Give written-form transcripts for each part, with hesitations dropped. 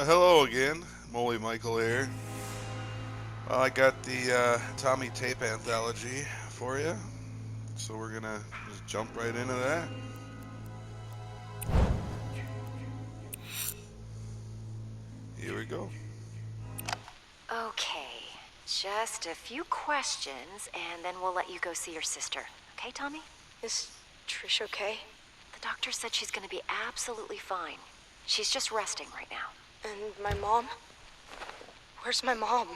Hello again, Molly Michael here. Well, I got the Tommy Tape Anthology for you, so we're gonna just jump right into that. Here we go. Okay, just a few questions, and then we'll let you go see your sister. Okay, Tommy? Is Trish okay? The doctor said she's gonna be absolutely fine. She's just resting right now. And my mom? Where's my mom?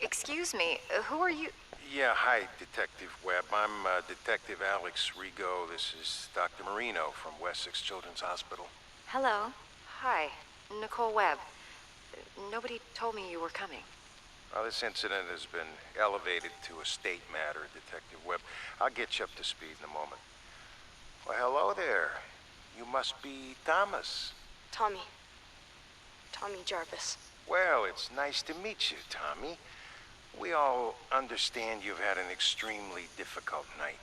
Excuse me, who are you? Yeah, hi, Detective Webb. I'm Detective Alex Rigo. This is Dr. Marino from Wessex Children's Hospital. Hello. Hi, Nicole Webb. Nobody told me you were coming. Well, this incident has been elevated to a state matter, Detective Webb. I'll get you up to speed in a moment. Well, hello there. You must be Thomas. Tommy. Tommy Jarvis. Well, it's nice to meet you, Tommy. We all understand you've had an extremely difficult night.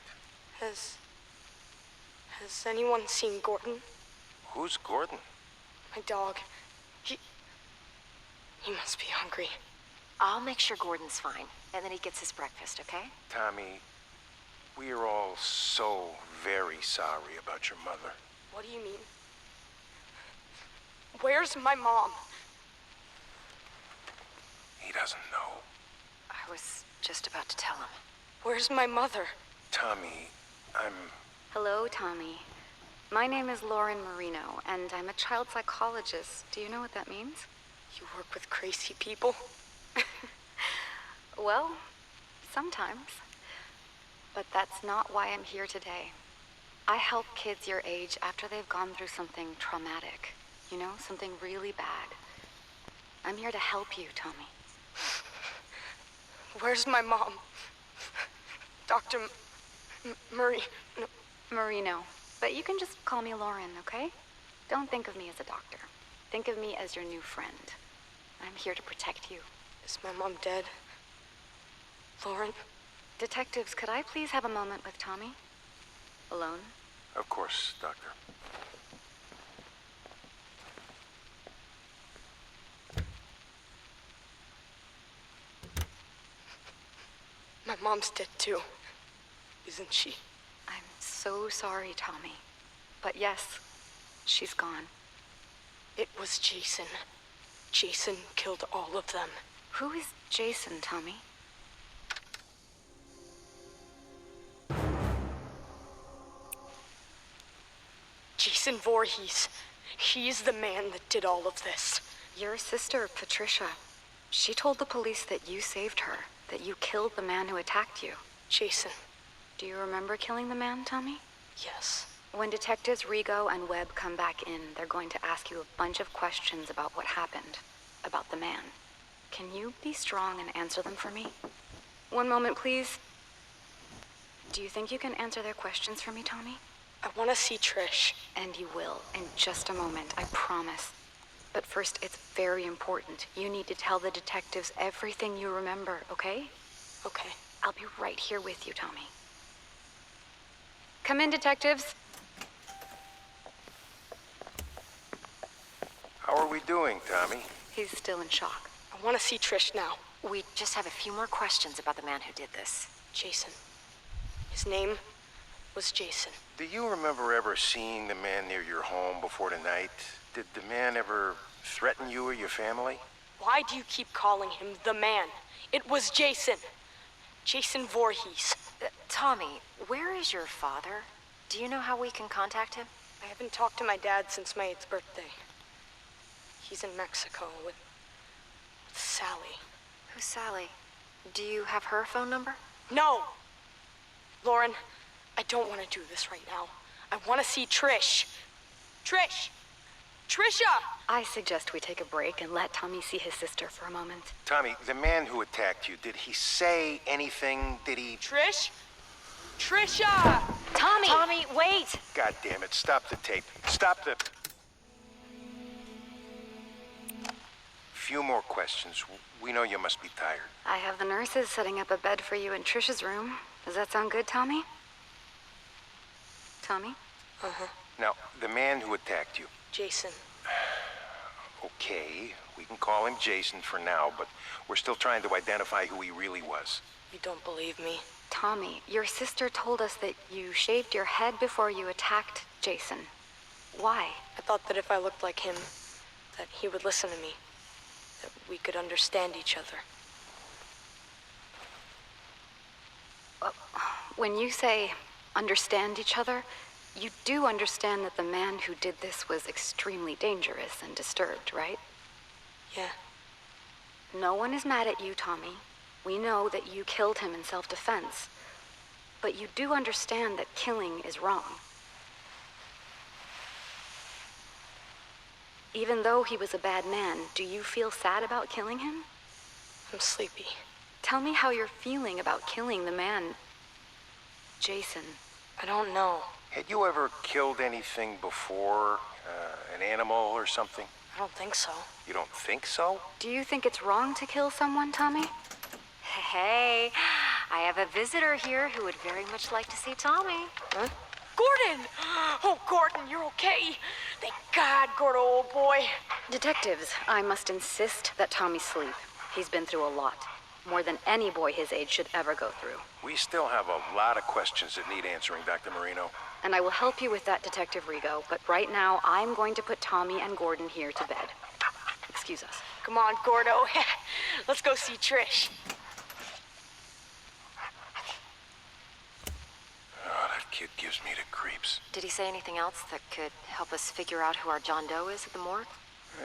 Has anyone seen Gordon? Who's Gordon? My dog. He must be hungry. I'll make sure Gordon's fine, and then he gets his breakfast, okay? Tommy, we are all so very sorry about your mother. What do you mean? Where's my mom? He doesn't know. I was just about to tell him. Where's my mother? Tommy, Hello, Tommy. My name is Lauren Marino, and I'm a child psychologist. Do you know what that means? You work with crazy people? Well, sometimes. But that's not why I'm here today. I help kids your age after they've gone through something traumatic. You know, something really bad. I'm here to help you, Tommy. Where's my mom? Dr. Murray. No. Marino. But you can just call me Lauren, okay? Don't think of me as a doctor. Think of me as your new friend. I'm here to protect you. Is my mom dead? Lauren? Detectives, could I please have a moment with Tommy? Alone? of course, Doctor. My mom's dead too. Isn't she? I'm so sorry, Tommy. But yes, she's gone. It was Jason. Jason killed all of them. Who is Jason, Tommy? Jason Voorhees. He's the man that did all of this. Your sister, Patricia. She told the police that you saved her, that you killed the man who attacked you. Jason. Do you remember killing the man, Tommy? Yes. When detectives Rigo and Webb come back in, they're going to ask you a bunch of questions about what happened, about the man. Can you be strong and answer them for me? One moment, please. Do you think you can answer their questions for me, Tommy? I want to see Trish. And you will, in just a moment, I promise. But first, it's very important. You need to tell the detectives everything you remember, okay? Okay. I'll be right here with you, Tommy. Come in, detectives. How are we doing, Tommy? He's still in shock. I want to see Trish now. We just have a few more questions about the man who did this. Jason. His name was Jason. Do you remember ever seeing the man near your home before tonight? Did the man ever threaten you or your family? Why do you keep calling him the man? It was Jason. Jason Voorhees. Tommy, where is your father? Do you know how we can contact him? I haven't talked to my dad since my 8th birthday. He's in Mexico with Sally. Who's Sally? Do you have her phone number? No! Lauren, I don't want to do this right now. I want to see Trish. Trish! Trisha! I suggest we take a break and let Tommy see his sister for a moment. Tommy, the man who attacked you, did he say anything? Did he... Trish? Trisha! Tommy! Tommy, wait! God damn it, stop the tape. Stop the... Few more questions. We know you must be tired. I have the nurses setting up a bed for you in Trisha's room. Does that sound good, Tommy? Tommy? Uh-huh. Now, the man who attacked you, Jason. Okay, we can call him Jason for now, but we're still trying to identify who he really was. You don't believe me? Tommy, your sister told us that you shaved your head before you attacked Jason. Why? I thought that if I looked like him, that he would listen to me. That we could understand each other. When you say understand each other, you do understand that the man who did this was extremely dangerous and disturbed, right? Yeah. No one is mad at you, Tommy. We know that you killed him in self-defense. But you do understand that killing is wrong. Even though he was a bad man, do you feel sad about killing him? I'm sleepy. Tell me how you're feeling about killing the man, Jason. I don't know. Had you ever killed anything before? An animal or something? I don't think so. You don't think so? Do you think it's wrong to kill someone, Tommy? Hey, I have a visitor here who would very much like to see Tommy. Huh? Gordon! Oh, Gordon, you're okay. Thank God, Gordo, old boy. Detectives, I must insist that Tommy sleep. He's been through a lot. More than any boy his age should ever go through. We still have a lot of questions that need answering, Dr. Marino. And I will help you with that, Detective Rigo, but right now I'm going to put Tommy and Gordon here to bed. Excuse us. Come on, Gordo. Let's go see Trish. Oh, that kid gives me the creeps. Did he say anything else that could help us figure out who our John Doe is at the morgue?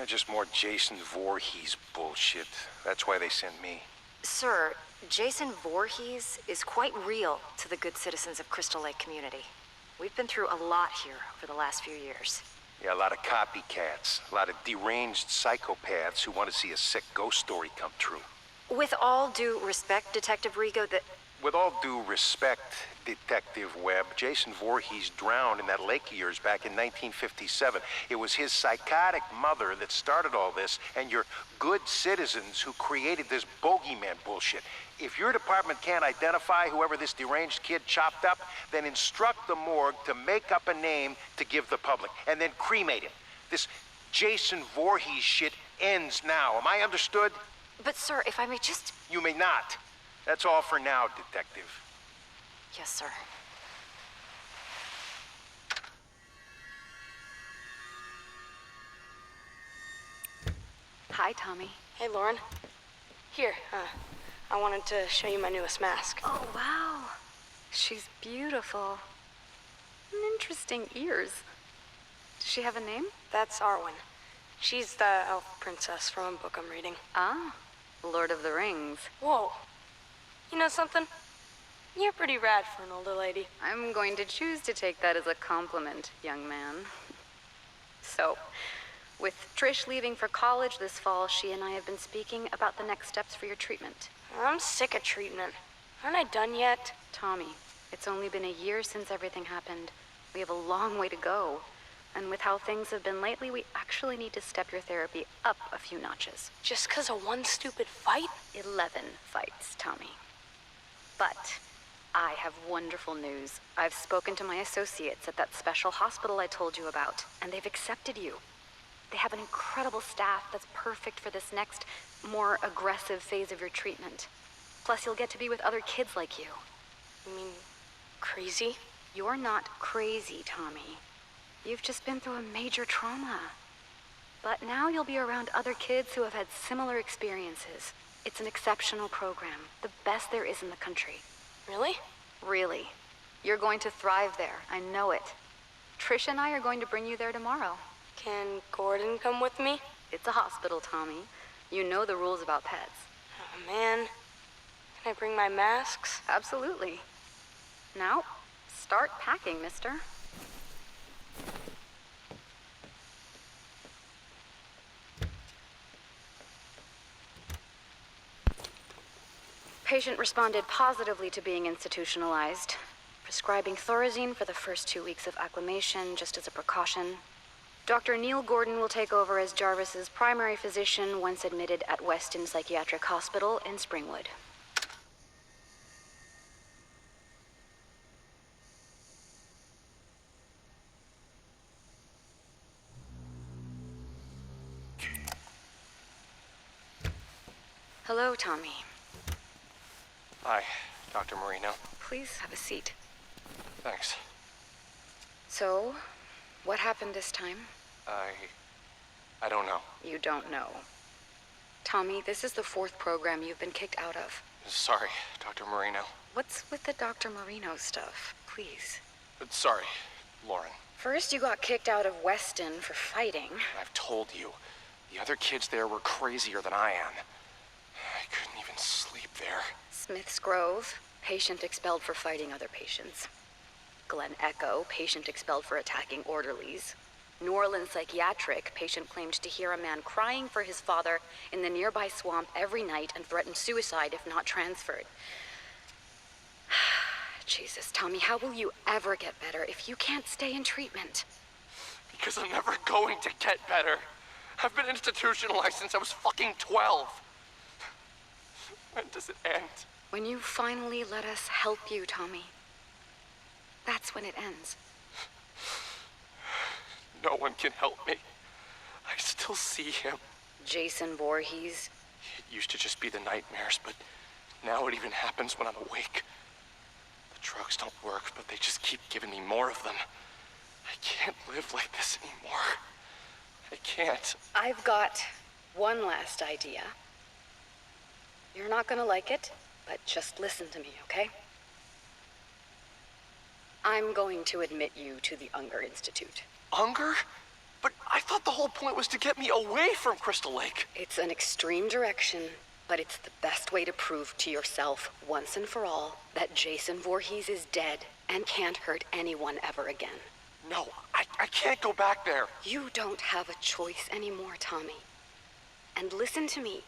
Just more Jason Voorhees bullshit. That's why they sent me. Sir, Jason Voorhees is quite real to the good citizens of Crystal Lake community. We've been through a lot here over the last few years. Yeah, a lot of copycats. A lot of deranged psychopaths who want to see a sick ghost story come true. With all due respect, Detective Rigo, that... With all due respect, Detective Webb, Jason Voorhees drowned in that lake of yours back in 1957. It was his psychotic mother that started all this, and your good citizens who created this bogeyman bullshit. If your department can't identify whoever this deranged kid chopped up, then instruct the morgue to make up a name to give the public, and then cremate him. This Jason Voorhees shit ends now. Am I understood? But sir, if I may just... You may not. That's all for now, Detective. Yes, sir. Hi, Tommy. Hey, Lauren. Here, I wanted to show you my newest mask. Oh, wow. She's beautiful. Interesting ears. Does she have a name? That's Arwen. She's the elf princess from a book I'm reading. Ah, Lord of the Rings. Whoa. You know something? You're pretty rad for an older lady. I'm going to choose to take that as a compliment, young man. So, with Trish leaving for college this fall, she and I have been speaking about the next steps for your treatment. I'm sick of treatment. Aren't I done yet? Tommy, it's only been a year since everything happened. We have a long way to go. And with how things have been lately, we actually need to step your therapy up a few notches. Just 'cause of one stupid fight? 11 fights, Tommy. But I have wonderful news. I've spoken to my associates at that special hospital I told you about, and they've accepted you. They have an incredible staff that's perfect for this next, more aggressive phase of your treatment. Plus, you'll get to be with other kids like you. You mean crazy? You're not crazy, Tommy. You've just been through a major trauma. But now you'll be around other kids who have had similar experiences. It's an exceptional program, the best there is in the country. Really? Really. You're going to thrive there, I know it. Trish and I are going to bring you there tomorrow. Can Gordon come with me? It's a hospital, Tommy. You know the rules about pets. Oh, man. Can I bring my masks? Absolutely. Now, start packing, mister. Patient responded positively to being institutionalized, prescribing Thorazine for the first 2 weeks of acclimation just as a precaution. Dr. Neil Gordon will take over as Jarvis's primary physician once admitted at Weston Psychiatric Hospital in Springwood. Hello, Tommy. Hi, Dr. Marino. Please have a seat. Thanks. So, what happened this time? I don't know. You don't know. Tommy, this is the 4th program you've been kicked out of. Sorry, Dr. Marino. What's with the Dr. Marino stuff? Please. Sorry, Lauren. First, you got kicked out of Weston for fighting. I've told you, the other kids there were crazier than I am. I couldn't even sleep there. Smith's Grove, patient expelled for fighting other patients. Glen Echo, patient expelled for attacking orderlies. New Orleans Psychiatric, patient claimed to hear a man crying for his father in the nearby swamp every night and threatened suicide if not transferred. Jesus, Tommy, how will you ever get better if you can't stay in treatment? Because I'm never going to get better. I've been institutionalized since I was fucking 12. When does it end? When you finally let us help you, Tommy. That's when it ends. No one can help me. I still see him. Jason Voorhees. It used to just be the nightmares, but now it even happens when I'm awake. The drugs don't work, but they just keep giving me more of them. I can't live like this anymore. I can't. I've got one last idea. You're not gonna like it, but just listen to me, okay? I'm going to admit you to the Unger Institute. Unger? But I thought the whole point was to get me away from Crystal Lake. It's an extreme direction, but it's the best way to prove to yourself, once and for all, that Jason Voorhees is dead and can't hurt anyone ever again. No, I can't go back there. You don't have a choice anymore, Tommy. And listen to me.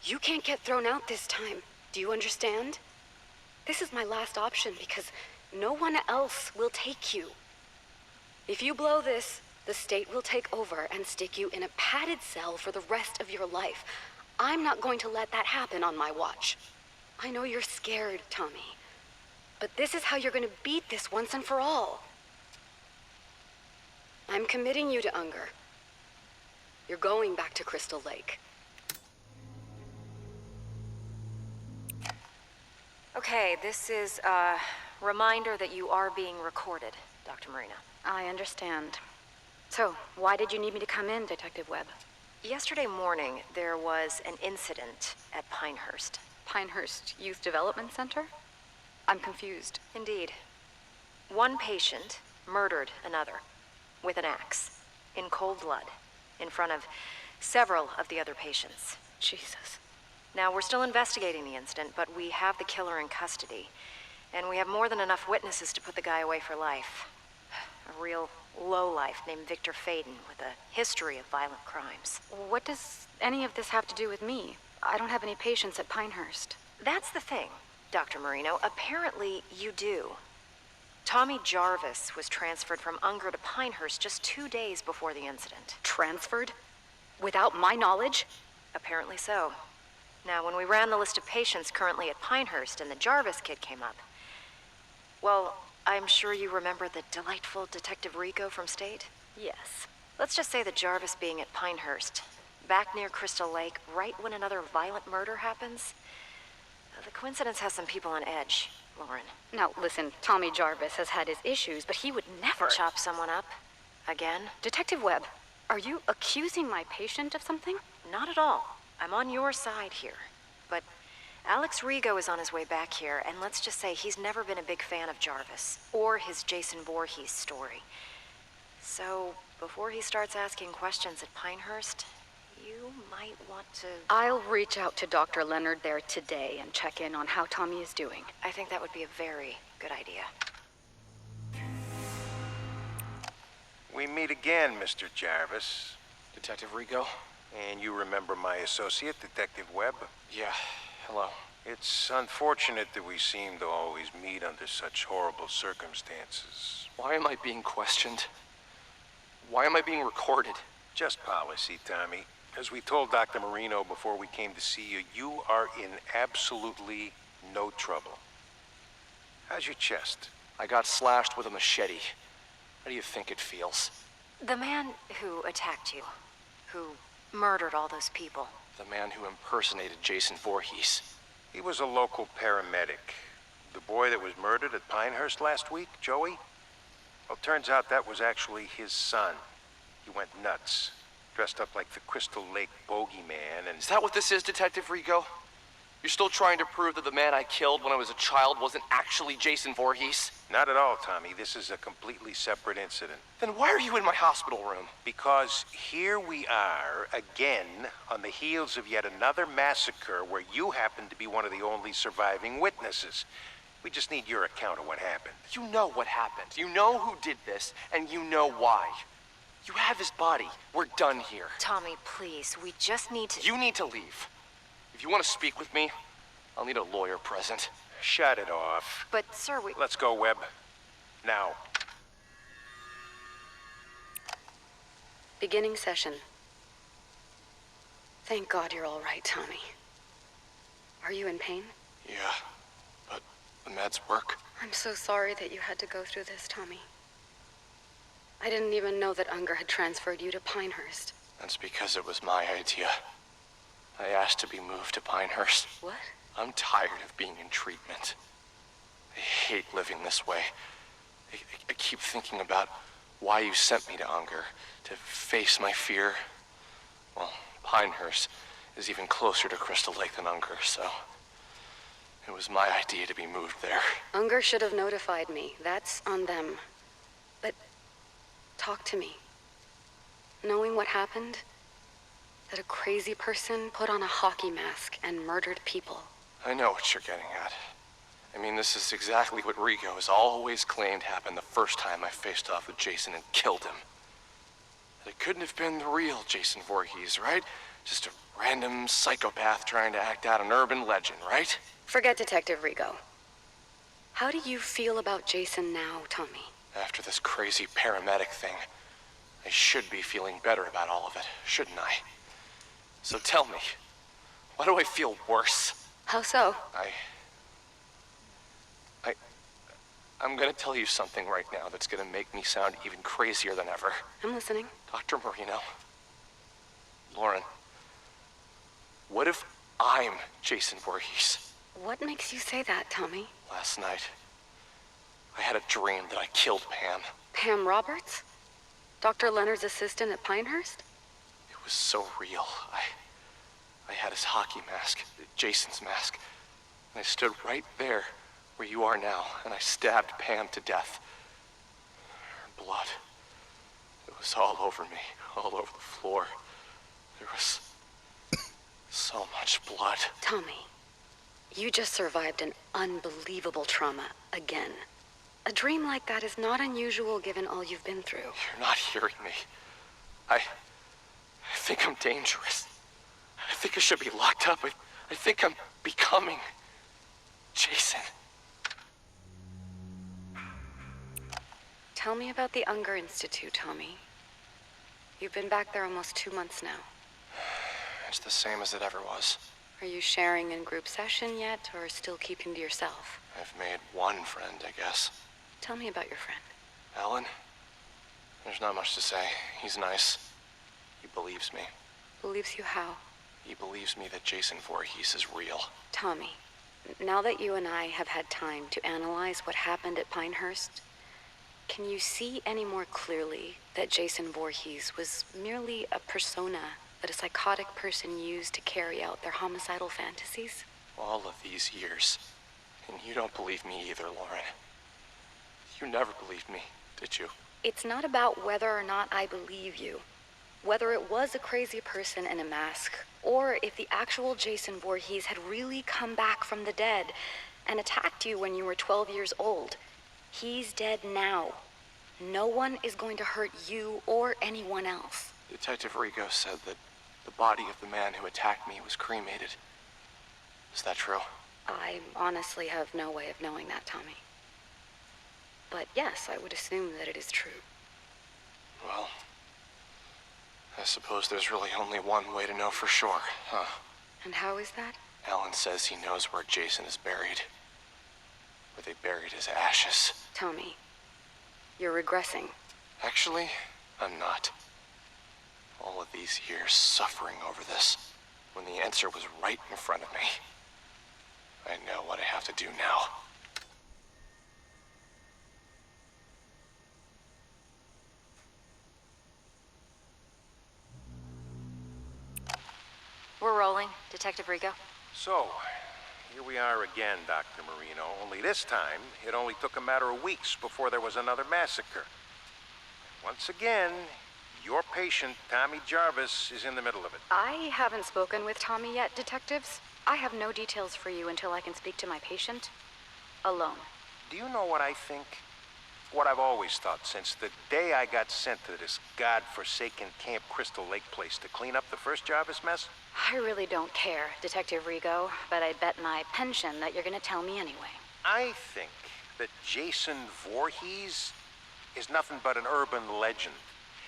You can't get thrown out this time. Do you understand? This is my last option because no one else will take you. If you blow this, the state will take over and stick you in a padded cell for the rest of your life. I'm not going to let that happen on my watch. I know you're scared, Tommy. But this is how you're going to beat this once and for all. I'm committing you to Unger. You're going back to Crystal Lake. Okay, this is a reminder that you are being recorded, Dr. Marino. I understand. So, why did you need me to come in, Detective Webb? Yesterday morning, there was an incident at Pinehurst. Pinehurst Youth Development Center? I'm confused. Indeed. One patient murdered another with an axe, in cold blood, in front of several of the other patients. Jesus. Now, we're still investigating the incident, but we have the killer in custody, and we have more than enough witnesses to put the guy away for life. A real lowlife named Victor Faden with a history of violent crimes. What does any of this have to do with me? I don't have any patients at Pinehurst. That's the thing, Dr. Marino. Apparently, you do. Tommy Jarvis was transferred from Unger to Pinehurst just 2 days before the incident. Transferred? Without my knowledge? Apparently so. Now, when we ran the list of patients currently at Pinehurst and the Jarvis kid came up, well, I'm sure you remember the delightful Detective Rico from State? Yes. Let's just say that Jarvis being at Pinehurst, back near Crystal Lake, right when another violent murder happens, the coincidence has some people on edge, Lauren. Now, listen, Tommy Jarvis has had his issues, but he would never... Chop someone up? Again? Detective Webb, are you accusing my patient of something? Not at all. I'm on your side here. But Alex Rigo is on his way back here, and let's just say he's never been a big fan of Jarvis, or his Jason Voorhees story. So, before he starts asking questions at Pinehurst, you might want to... I'll reach out to Dr. Leonard there today and check in on how Tommy is doing. I think that would be a very good idea. We meet again, Mr. Jarvis. Detective Rigo? And you remember my associate, Detective Webb? Yeah, hello. It's unfortunate that we seem to always meet under such horrible circumstances. Why am I being questioned? Why am I being recorded? Just policy, Tommy. As we told Dr. Marino before we came to see you, you are in absolutely no trouble. How's your chest? I got slashed with a machete. How do you think it feels? The man who attacked you, who murdered all those people? The man who impersonated Jason Voorhees. He was a local paramedic. The boy that was murdered at Pinehurst last week, Joey? Well, turns out that was actually his son. He went nuts. Dressed up like the Crystal Lake bogeyman and... Is that what this is, Detective Rigo? You're still trying to prove that the man I killed when I was a child wasn't actually Jason Voorhees? Not at all, Tommy. This is a completely separate incident. Then why are you in my hospital room? Because here we are, again, on the heels of yet another massacre where you happen to be one of the only surviving witnesses. We just need your account of what happened. You know what happened. You know who did this, and you know why. You have his body. We're done here. Tommy, please, we just need to... You need to leave. If you want to speak with me, I'll need a lawyer present. Shut it off. But, sir, we... Let's go, Webb. Now. Beginning session. Thank God you're all right, Tommy. Are you in pain? Yeah, but the meds work. I'm so sorry that you had to go through this, Tommy. I didn't even know that Unger had transferred you to Pinehurst. That's because it was my idea. I asked to be moved to Pinehurst. What? I'm tired of being in treatment. I hate living this way. I keep thinking about why you sent me to Unger, to face my fear. Well, Pinehurst is even closer to Crystal Lake than Unger, so... It was my idea to be moved there. Unger should have notified me. That's on them. But talk to me. Knowing what happened, that a crazy person put on a hockey mask and murdered people. I know what you're getting at. I mean, this is exactly what Rigo has always claimed happened the first time I faced off with Jason and killed him. That it couldn't have been the real Jason Voorhees, right? Just a random psychopath trying to act out an urban legend, right? Forget Detective Rigo. How do you feel about Jason now, Tommy? After this crazy paramedic thing, I should be feeling better about all of it, shouldn't I? So tell me, why do I feel worse? How so? I'm gonna tell you something right now that's gonna make me sound even crazier than ever. I'm listening. Dr. Marino, Lauren, what if I'm Jason Voorhees? What makes you say that, Tommy? Last night, I had a dream that I killed Pam. Pam Roberts? Dr. Leonard's assistant at Pinehurst? It was so real. I had his hockey mask, Jason's mask, and I stood right there where you are now, and I stabbed Pam to death. Her blood, it was all over me, all over the floor. There was so much blood. Tommy, you just survived an unbelievable trauma again. A dream like that is not unusual given all you've been through. You're not hearing me. I think I'm dangerous. I think I should be locked up. I think I'm becoming Jason. Tell me about the Unger Institute, Tommy. You've been back there almost 2 months now. It's the same as it ever was. Are you sharing in group session yet, or still keeping to yourself? I've made one friend, I guess. Tell me about your friend. Alan? There's not much to say. He's nice. He believes me. Believes you how? He believes me that Jason Voorhees is real. Tommy, now that you and I have had time to analyze what happened at Pinehurst, can you see any more clearly that Jason Voorhees was merely a persona that a psychotic person used to carry out their homicidal fantasies? All of these years. And you don't believe me either, Lauren. You never believed me, did you? It's not about whether or not I believe you. Whether it was a crazy person in a mask, or if the actual Jason Voorhees had really come back from the dead and attacked you when you were 12 years old. He's dead now. No one is going to hurt you or anyone else. Detective Rigo said that the body of the man who attacked me was cremated. Is that true? I honestly have no way of knowing that, Tommy. But yes, I would assume that it is true. Well, I suppose there's really only one way to know for sure, huh? And how is that? Alan says he knows where Jason is buried. Where they buried his ashes. Tommy, you're regressing. Actually, I'm not. All of these years suffering over this, when the answer was right in front of me. I know what I have to do now. We're rolling, Detective Rigo. So, here we are again, Dr. Marino. Only this time, it only took a matter of weeks before there was another massacre. Once again, your patient, Tommy Jarvis, is in the middle of it. I haven't spoken with Tommy yet, detectives. I have no details for you until I can speak to my patient alone. Do you know what I think? What I've always thought since the day I got sent to this godforsaken Camp Crystal Lake place to clean up the first Jarvis mess? I really don't care, Detective Rigo, but I bet my pension that you're gonna tell me anyway. I think that Jason Voorhees is nothing but an urban legend.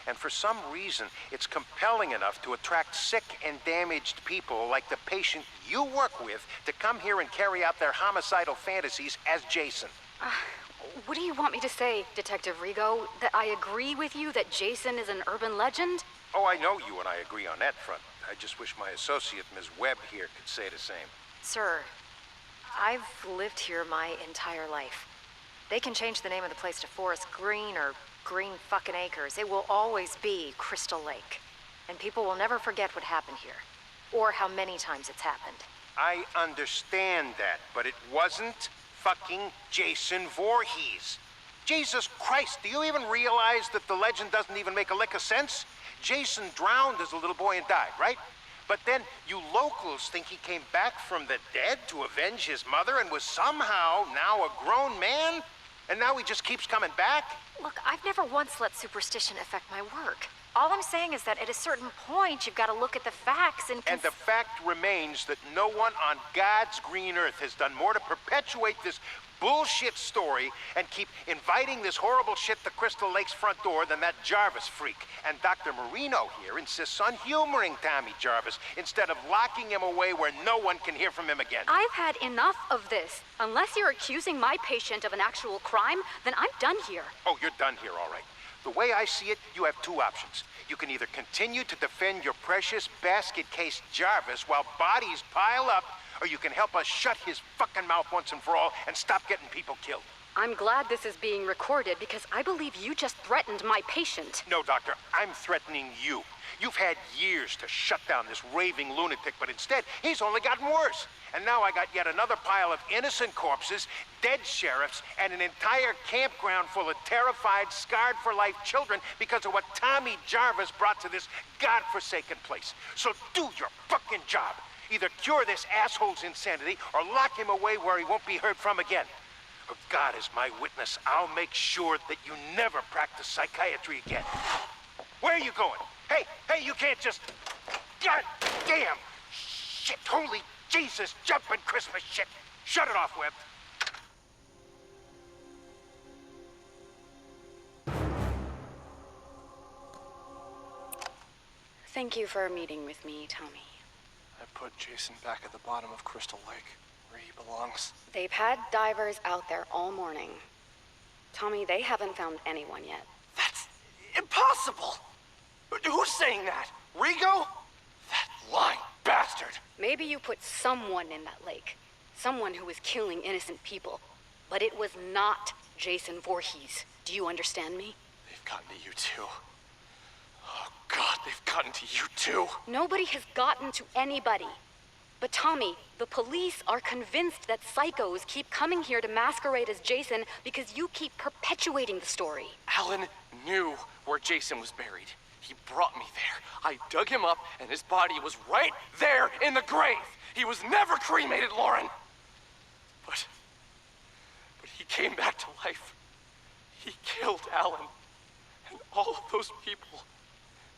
And for some reason, it's compelling enough to attract sick and damaged people like the patient you work with to come here and carry out their homicidal fantasies as Jason. What do you want me to say, Detective Rigo? That I agree with you that Jason is an urban legend? Oh, I know you and I agree on that front. I just wish my associate, Ms. Webb, here could say the same. Sir, I've lived here my entire life. They can change the name of the place to Forest Green or Green fucking Acres. It will always be Crystal Lake. And people will never forget what happened here. Or how many times it's happened. I understand that, but it wasn't fucking Jason Voorhees. Jesus Christ, do you even realize that the legend doesn't even make a lick of sense? Jason drowned as a little boy and died, right? But then you locals think he came back from the dead to avenge his mother and was somehow now a grown man? And now he just keeps coming back? Look, I've never once let superstition affect my work. All I'm saying is that at a certain point, you've got to look at the facts and... And the fact remains that no one on God's green earth has done more to perpetuate this bullshit story and keep inviting this horrible shit to Crystal Lake's front door than that Jarvis freak. And Dr. Marino here insists on humoring Tommy Jarvis instead of locking him away where no one can hear from him again. I've had enough of this. Unless you're accusing my patient of an actual crime, then I'm done here. Oh, you're done here, all right. The way I see it, you have two options. You can either continue to defend your precious basket case Jarvis while bodies pile up, or you can help us shut his fucking mouth once and for all and stop getting people killed. I'm glad this is being recorded because I believe you just threatened my patient. No, Doctor, I'm threatening you. You've had years to shut down this raving lunatic, but instead, he's only gotten worse. And now I got yet another pile of innocent corpses, dead sheriffs, and an entire campground full of terrified, scarred-for-life children because of what Tommy Jarvis brought to this godforsaken place. So do your fucking job. Either cure this asshole's insanity or lock him away where he won't be heard from again. But God is my witness, I'll make sure that you never practice psychiatry again. Where are you going? Hey, you can't just... God damn! Shit, holy Jesus, jumping Christmas shit! Shut it off, Webb. Thank you for meeting with me, Tommy. I put Jason back at the bottom of Crystal Lake, where he belongs. They've had divers out there all morning. Tommy, they haven't found anyone yet. That's impossible! Who's saying that? Rigo? That lying bastard! Maybe you put someone in that lake. Someone who was killing innocent people. But it was not Jason Voorhees. Do you understand me? They've gotten to you too. Oh God, they've gotten to you too. Nobody has gotten to anybody. But Tommy, the police are convinced that psychos keep coming here to masquerade as Jason because you keep perpetuating the story. Alan knew where Jason was buried. He brought me there. I dug him up, and his body was right there in the grave. He was never cremated, Lauren. But he came back to life. He killed Alan and all of those people.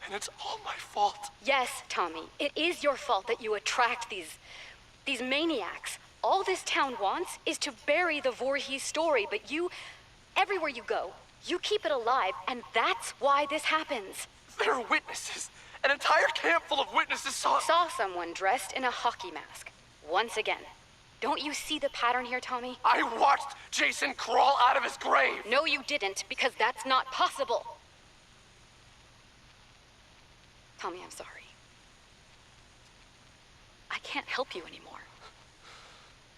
And it's all my fault. Yes, Tommy, it is your fault that you attract these maniacs. All this town wants is to bury the Voorhees story, but you, everywhere you go, you keep it alive, and that's why this happens. There are witnesses. An entire camp full of witnesses saw Someone dressed in a hockey mask. Once again. Don't you see the pattern here, Tommy? I watched Jason crawl out of his grave. No, you didn't, because that's not possible. Tommy, I'm sorry. I can't help you anymore.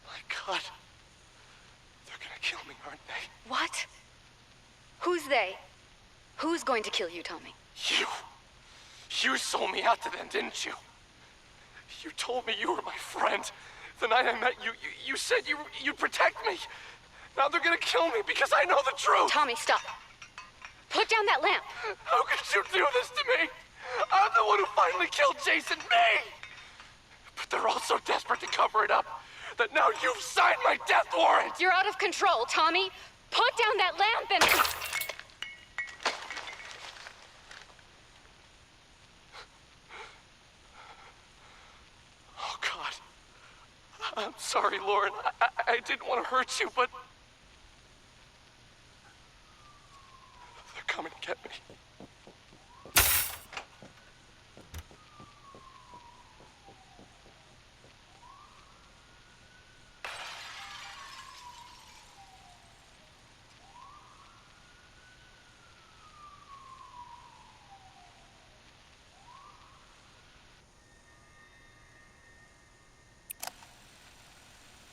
My God. They're gonna kill me, aren't they? What? Who's they? Who's going to kill you, Tommy? You. You sold me out to them, didn't you? You told me you were my friend. The night I met you, you said you'd protect me. Now they're gonna kill me because I know the truth. Tommy, stop. Put down that lamp. How could you do this to me? I'm the one who finally killed Jason, me! But they're all so desperate to cover it up that now you've signed my death warrant! You're out of control, Tommy. Put down that lamp and... Oh, God. I'm sorry, Lauren. I didn't want to hurt you, but... they're coming to get me.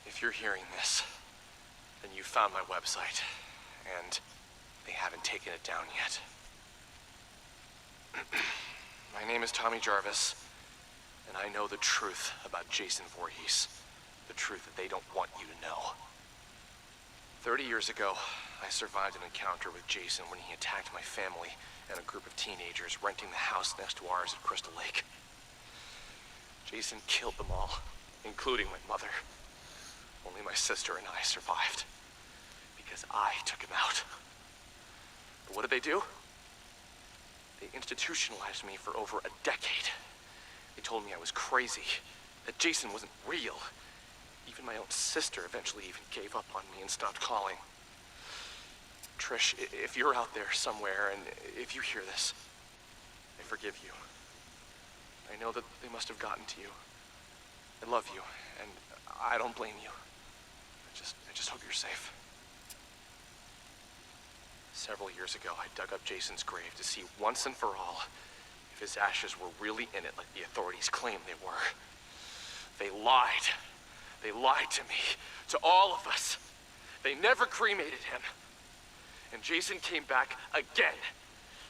If you're hearing this, then you found my website, and they haven't taken it down yet. My name is Tommy Jarvis, and I know the truth about Jason Voorhees. The truth that they don't want you to know. 30 years ago, I survived an encounter with Jason when he attacked my family and a group of teenagers renting the house next to ours at Crystal Lake. Jason killed them all, including my mother. Only my sister and I survived, because I took him out. But what did they do? They institutionalized me for over a decade. They told me I was crazy, that Jason wasn't real. Even my own sister eventually even gave up on me and stopped calling. Trish, if you're out there somewhere, and if you hear this, I forgive you. I know that they must have gotten to you. I love you, and I don't blame you. I just hope you're safe. Several years ago, I dug up Jason's grave to see once and for all if his ashes were really in it like the authorities claimed they were. They lied. They lied to me, to all of us. They never cremated him. And Jason came back again,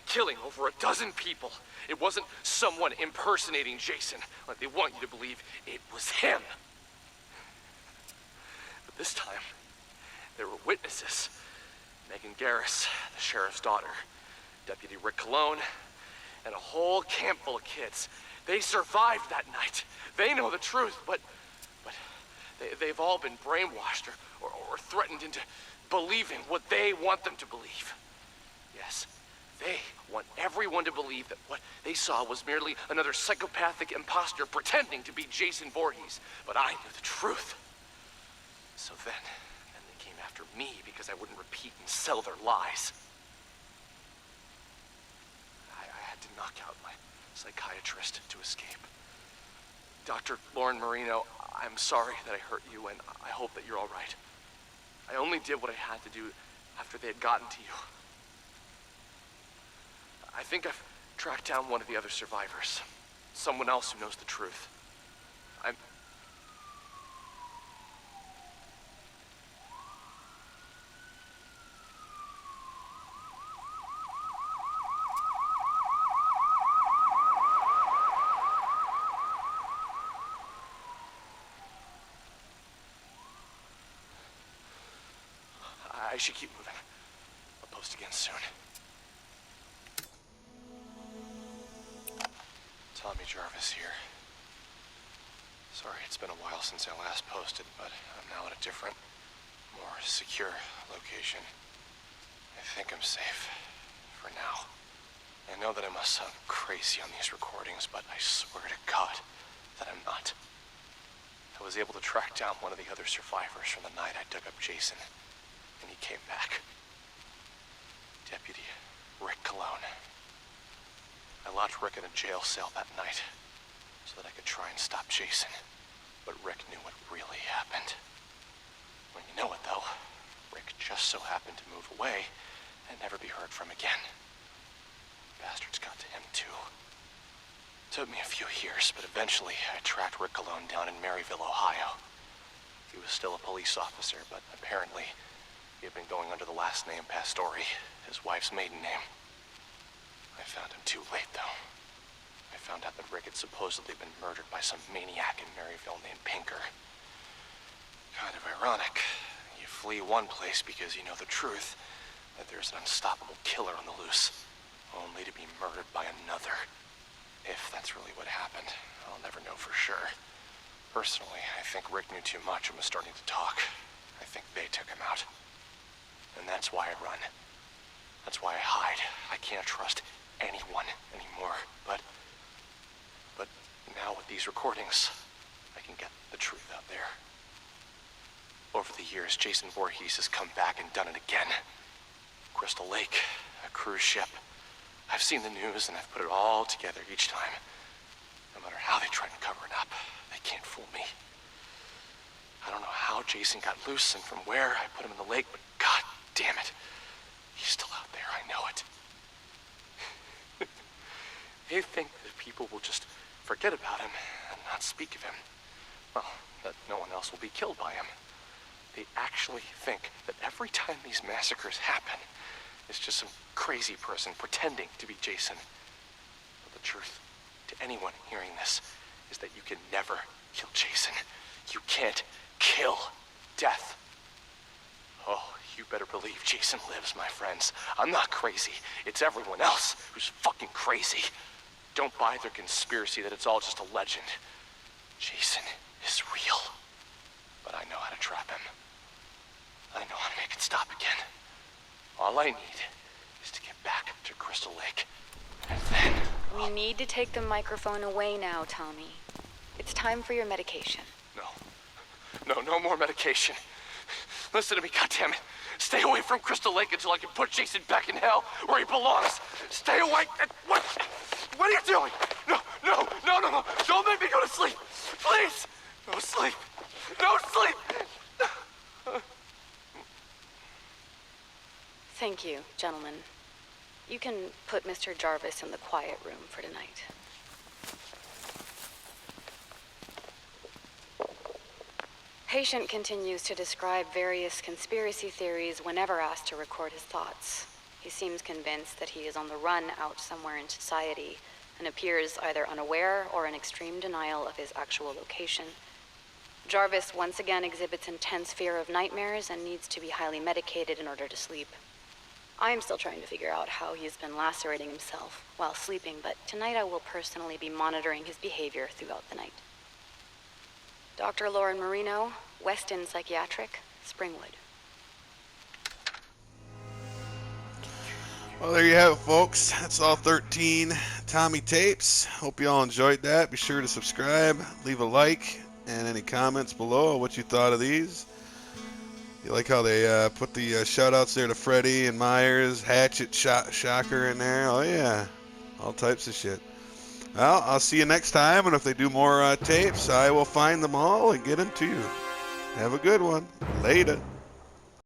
killing over a dozen people. It wasn't someone impersonating Jason, like they want you to believe. It was him. But this time, there were witnesses. Megan Garris, the sheriff's daughter, Deputy Rick Cologne, and a whole camp full of kids. They survived that night. They know the truth, but they've all been brainwashed or threatened into believing what they want them to believe. Yes, they want everyone to believe that what they saw was merely another psychopathic imposter pretending to be Jason Voorhees. But I knew the truth. So then they came after me because I wouldn't repeat and sell their lies. I had to knock out my psychiatrist to escape. Dr. Lauren Marino, I'm sorry that I hurt you, and I hope that you're all right. I only did what I had to do after they had gotten to you. I think I've tracked down one of the other survivors. Someone else who knows the truth. I should keep moving. I'll post again soon. Tommy Jarvis here. Sorry, it's been a while since I last posted, but I'm now at a different, more secure location. I think I'm safe. For now. I know that I must sound crazy on these recordings, but I swear to God that I'm not. I was able to track down one of the other survivors from the night I dug up Jason. And he came back. Deputy Rick Cologne. I locked Rick in a jail cell that night so that I could try and stop Jason. But Rick knew what really happened. When you know it, though, Rick just so happened to move away and never be heard from again. Bastards got to him, too. took me a few years, but eventually I tracked Rick Colon down in Maryville, Ohio. He was still a police officer, but apparently he had been going under the last name Pastore, his wife's maiden name. I found him too late, though. I found out that Rick had supposedly been murdered by some maniac in Maryville named Pinker. Kind of ironic. You flee one place because you know the truth, that there's an unstoppable killer on the loose, only to be murdered by another. If that's really what happened, I'll never know for sure. Personally, I think Rick knew too much and was starting to talk. I think they took him out. And that's why I run. That's why I hide. I can't trust anyone anymore. But now with these recordings, I can get the truth out there. Over the years, Jason Voorhees has come back and done it again. Crystal Lake, a cruise ship. I've seen the news and I've put it all together each time. No matter how they try to cover it up, they can't fool me. I don't know how Jason got loose and from where I put him in the lake, but god damn it, he's still out there, I know it. They think that people will just forget about him and not speak of him. Well, that no one else will be killed by him. They actually think that every time these massacres happen, it's just some crazy person pretending to be Jason. But the truth, to anyone hearing this, is that you can never kill Jason. You can't kill death. Oh, you better believe Jason lives, my friends. I'm not crazy. It's everyone else who's fucking crazy. Don't buy their conspiracy that it's all just a legend. Jason is real. But I know how to trap him. I know how to make it stop again. All I need is to get back to Crystal Lake. And then... We need to take the microphone away now, Tommy. It's time for your medication. No more medication. Listen to me, goddammit. Stay away from Crystal Lake until I can put Jason back in hell where he belongs. Stay away. What are you doing? No. Don't make me go to sleep. Please. No sleep. No sleep. Thank you, gentlemen. You can put Mr. Jarvis in the quiet room for tonight. Patient continues to describe various conspiracy theories whenever asked to record his thoughts. He seems convinced that he is on the run out somewhere in society and appears either unaware or in extreme denial of his actual location. Jarvis once again exhibits intense fear of nightmares and needs to be highly medicated in order to sleep. I'm still trying to figure out how he's been lacerating himself while sleeping, but tonight I will personally be monitoring his behavior throughout the night. Dr. Lauren Marino, Weston Psychiatric, Springwood. Well, there you have it, folks. That's all 13 Tommy tapes. Hope you all enjoyed that. Be sure to subscribe, leave a like, and any comments below what you thought of these. You like how they put the shout-outs there to Freddy and Myers, Hatchet, Shocker in there? Oh, yeah. All types of shit. Well, I'll see you next time, and if they do more tapes, I will find them all and get them to you. Have a good one. Later.